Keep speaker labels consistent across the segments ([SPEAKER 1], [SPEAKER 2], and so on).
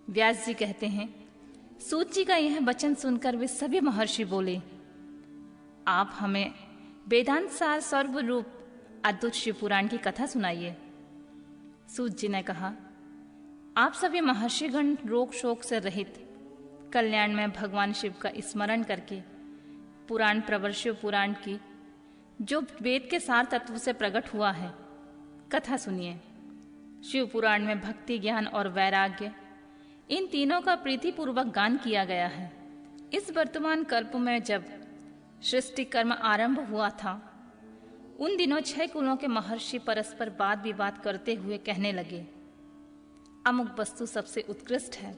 [SPEAKER 1] व्यास जी कहते हैं, सूत जी का यह वचन सुनकर वे सभी महर्षि बोले, आप हमें वेदांत सार सर्वरूप अद्भुत शिव पुराण की कथा सुनाइए। सूत जी ने कहा, आप सभी महर्षिगण रोग शोक से रहित कल्याण में भगवान शिव का स्मरण करके पुराण प्रवर शिव पुराण की जो वेद के सार तत्व से प्रकट हुआ है कथा सुनिए। शिव पुराण में भक्ति, ज्ञान और वैराग्य इन तीनों का प्रीतिपूर्वक गान किया गया है। इस वर्तमान कल्प में जब सृष्टि कर्म आरंभ हुआ था, उन दिनों 6 कुलों के महर्षि परस्पर वाद विवाद करते हुए कहने लगे, अमुक वस्तु सबसे उत्कृष्ट है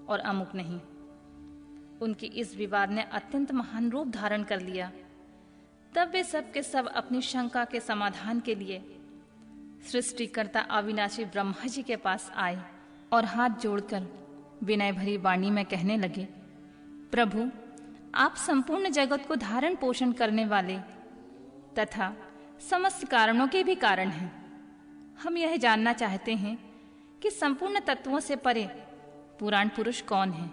[SPEAKER 1] और अमुक नहीं। उनकी इस विवाद ने अत्यंत महान रूप धारण कर लिया। तब वे सब के सब अपनी शंका के समाधान के लिए सृष्टिकर्ता अविनाशी ब्रह्मा जी के पास आए और हाथ जोड़कर विनय भरी वाणी में कहने लगे, प्रभु, आप संपूर्ण जगत को धारण पोषण करने वाले तथा समस्त कारणों के भी कारण हैं। हम यह जानना चाहते हैं कि संपूर्ण तत्वों से परे पुराण पुरुष कौन है।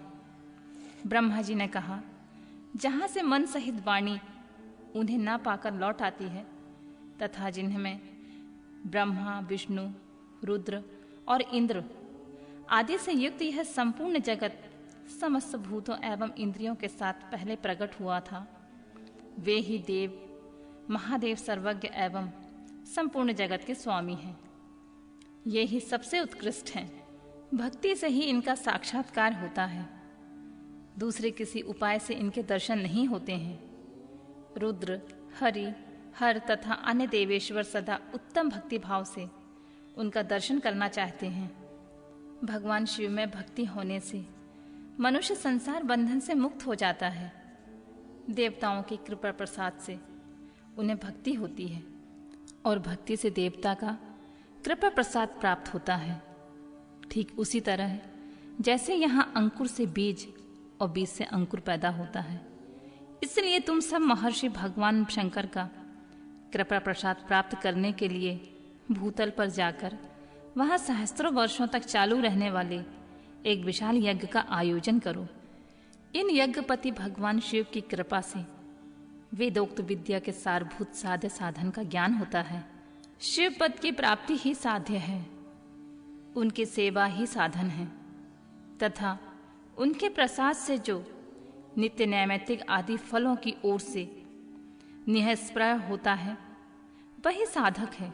[SPEAKER 1] ब्रह्मा जी ने कहा, जहां से मन सहित वाणी उन्हें ना पाकर लौट आती है तथा जिनमें ब्रह्मा, विष्णु, रुद्र और इंद्र आदि से युक्त यह संपूर्ण जगत समस्त भूतों एवं इंद्रियों के साथ पहले प्रकट हुआ था, वे ही देव महादेव सर्वज्ञ एवं संपूर्ण जगत के स्वामी हैं। ये ही सबसे उत्कृष्ट हैं। भक्ति से ही इनका साक्षात्कार होता है, दूसरे किसी उपाय से इनके दर्शन नहीं होते हैं। रुद्र, हरि, हर तथा अन्य देवेश्वर सदा उत्तम भक्ति भाव से उनका दर्शन करना चाहते हैं। भगवान शिव में भक्ति होने से मनुष्य संसार बंधन से मुक्त हो जाता है। देवताओं की कृपा प्रसाद से उन्हें भक्ति होती है और भक्ति से देवता का कृपा प्रसाद प्राप्त होता है। ठीक उसी तरह जैसे यहाँ अंकुर से बीज और बीज से अंकुर पैदा होता है, इसलिए तुम सब महर्षि भगवान शंकर का कृपा प्रसाद प्राप्त करने के लिए भूतल पर जाकर वहां सहस्त्रों वर्षों तक चालू रहने वाले एक विशाल यज्ञ का आयोजन करो। इन यज्ञपति भगवान शिव की कृपा से वेदोक्त विद्या के सारभूत साध्य साधन का ज्ञान होता है। शिव पद की प्राप्ति ही साध्य है, उनकी सेवा ही साधन है तथा उनके प्रसाद से जो नित्य नैमित्तिक आदि फलों की ओर से निःस्पृह होता है वही साधक है।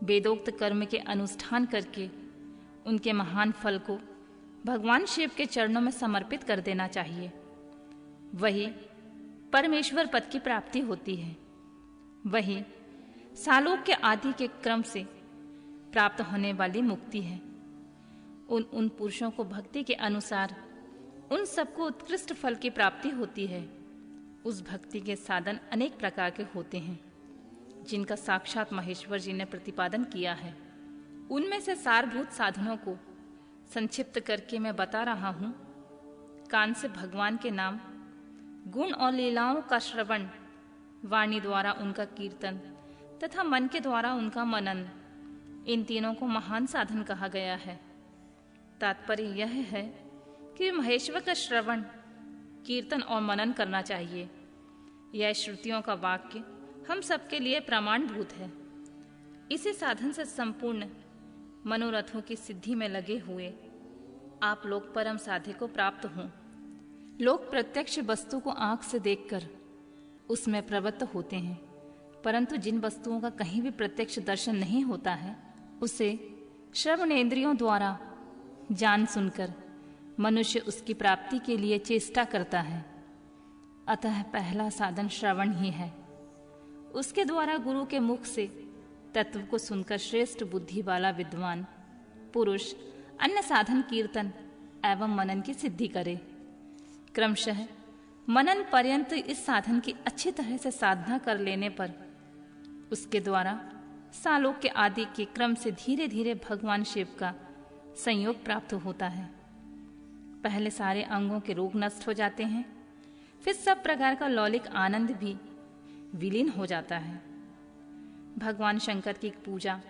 [SPEAKER 1] वेदोक्त कर्म के अनुष्ठान करके उनके महान फल को भगवान शिव के चरणों में समर्पित कर देना चाहिए, वही परमेश्वर पद की प्राप्ति होती है। वही सालोक्य आदि के क्रम से प्राप्त होने वाली मुक्ति है। उन पुरुषों को भक्ति के अनुसार उन सबको उत्कृष्ट फल की प्राप्ति होती है। उस भक्ति के साधन अनेक प्रकार के होते हैं, जिनका साक्षात महेश्वर जी ने प्रतिपादन किया है। उनमें से सारभूत साधनों को संक्षिप्त करके मैं बता रहा हूं। कान से भगवान के नाम, गुण और लीलाओं का श्रवण, वाणी द्वारा उनका कीर्तन तथा मन के द्वारा उनका मनन, इन तीनों को महान साधन कहा गया है। तात्पर्य यह है कि महेश्वर का श्रवण, कीर्तन और मनन करना चाहिए। यह श्रुतियों का वाक्य हम सबके लिए प्रमाणभूत है। इसी साधन से संपूर्ण मनोरथों की सिद्धि में लगे हुए आप लोग परम साध्य को प्राप्त हों। लोग प्रत्यक्ष वस्तु को आंख से देखकर उसमें प्रवृत्त होते हैं, परंतु जिन वस्तुओं का कहीं भी प्रत्यक्ष दर्शन नहीं होता है, उसे श्रवणेंद्रियों द्वारा जान सुनकर मनुष्य उसकी प्राप्ति के लिए चेष्टा करता है। अतः पहला साधन श्रवण ही है। उसके द्वारा गुरु के मुख से तत्व को सुनकर श्रेष्ठ बुद्धि वाला विद्वान पुरुष अन्य साधन कीर्तन एवं मनन की सिद्धि करे। क्रमशः मनन पर्यंत इस साधन की अच्छी तरह से साधना कर लेने पर उसके द्वारा सालोक्य आदि के क्रम से धीरे धीरे भगवान शिव का संयोग प्राप्त होता है। पहले सारे अंगों के रोग नष्ट हो जाते हैं, फिर सब प्रकार का लौलिक आनंद भी विलीन हो जाता है। भगवान शंकर की पूजा,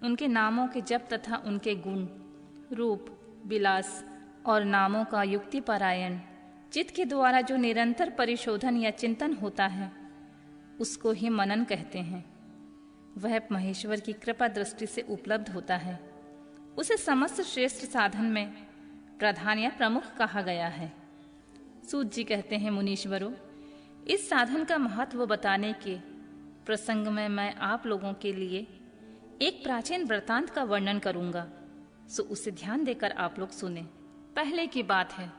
[SPEAKER 1] उनके नामों के जप तथा उनके गुण, रूप, विलास और नामों का युक्ति परायण चित्त के द्वारा जो निरंतर परिशोधन या चिंतन होता है उसको ही मनन कहते हैं। वह महेश्वर की कृपा दृष्टि से उपलब्ध होता है। उसे समस्त श्रेष्ठ साधन में प्रधान या प्रमुख कहा गया है। सूत जी कहते हैं, मुनीश्वरों, इस साधन का महत्व बताने के प्रसंग में मैं आप लोगों के लिए एक प्राचीन वृत्तांत का वर्णन करूंगा, सो उसे ध्यान देकर आप लोग सुने। पहले की बात है,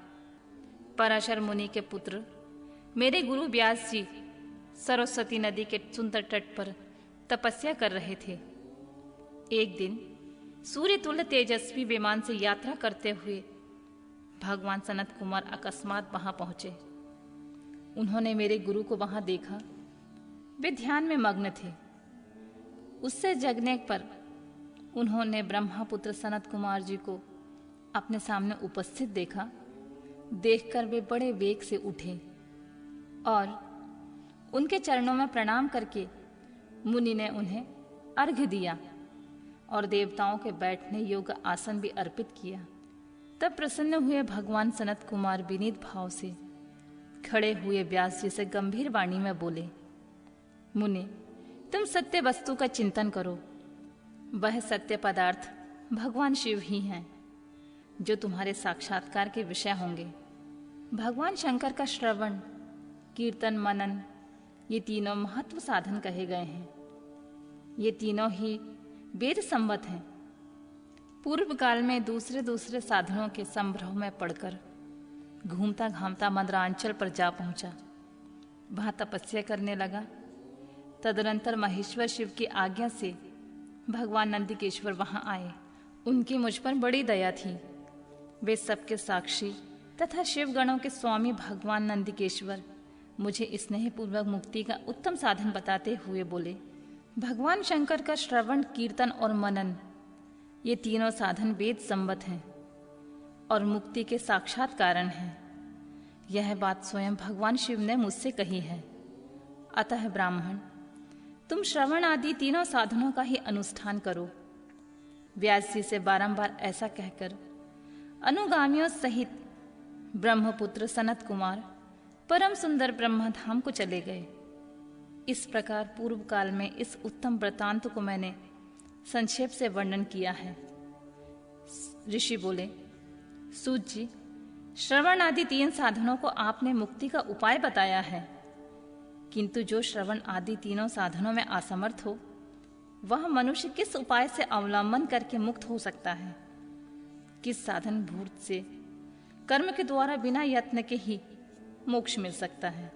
[SPEAKER 1] पराशर मुनि के पुत्र मेरे गुरु व्यास जी सरस्वती नदी के सुंदर तट पर तपस्या कर रहे थे। एक दिन सूर्य तुल्य तेजस्वी विमान से यात्रा करते हुए भगवान सनत कुमार अकस्मात वहां पहुंचे। उन्होंने मेरे गुरु को वहां देखा। वे ध्यान में मग्न थे। उससे जगने पर उन्होंने ब्रह्मपुत्र सनत कुमार जी को अपने सामने उपस्थित देखा। देखकर वे बड़े वेग से उठे और उनके चरणों में प्रणाम करके मुनि ने उन्हें अर्घ्य दिया और देवताओं के बैठने योग्य आसन भी अर्पित किया। तब प्रसन्न हुए भगवान सनत कुमार विनीत भाव से खड़े हुए व्यास जी से गंभीर वाणी में बोले, मुनि, तुम सत्य वस्तु का चिंतन करो। वह सत्य पदार्थ भगवान शिव ही हैं जो तुम्हारे साक्षात्कार के विषय होंगे। भगवान शंकर का श्रवण, कीर्तन, मनन, ये तीनों महत्व साधन कहे गए हैं। ये तीनों ही वेद संबद्ध हैं। पूर्व काल में दूसरे साधनों के संभ्रम में पड़कर घूमता घामता मद्रांचल पर जा पहुंचा। वहां तपस्या करने लगा। तदनंतर महेश्वर शिव की आज्ञा से भगवान नंदिकेश्वर वहां आए। उनकी मुझ पर बड़ी दया थी। वे सबके साक्षी तथा शिवगणों के स्वामी भगवान नंदिकेश्वर मुझे स्नेहपूर्वक मुक्ति का उत्तम साधन बताते हुए बोले, भगवान शंकर का श्रवण, कीर्तन और मनन, ये तीनों साधन वेद संबद्ध हैं और मुक्ति के साक्षात कारण हैं। यह बात स्वयं भगवान शिव ने मुझसे कही है। अतः ब्राह्मण, तुम श्रवण आदि तीनों साधनों का ही अनुष्ठान करो। व्यास जी से बारंबार ऐसा कहकर अनुगामियों सहित ब्रह्मपुत्र सनत कुमार परम सुंदर ब्रह्मधाम को चले गए। इस प्रकार पूर्व काल में इस उत्तम वृत्तांत को मैंने संक्षेप से वर्णन किया है। ऋषि बोले, सूत जी, श्रवण आदि तीन साधनों को आपने मुक्ति का उपाय बताया है, किंतु जो श्रवण आदि तीनों साधनों में असमर्थ हो, वह मनुष्य किस उपाय से अवलंबन करके मुक्त हो सकता है? किस साधन भूत से कर्म के द्वारा बिना यत्न के ही मोक्ष मिल सकता है?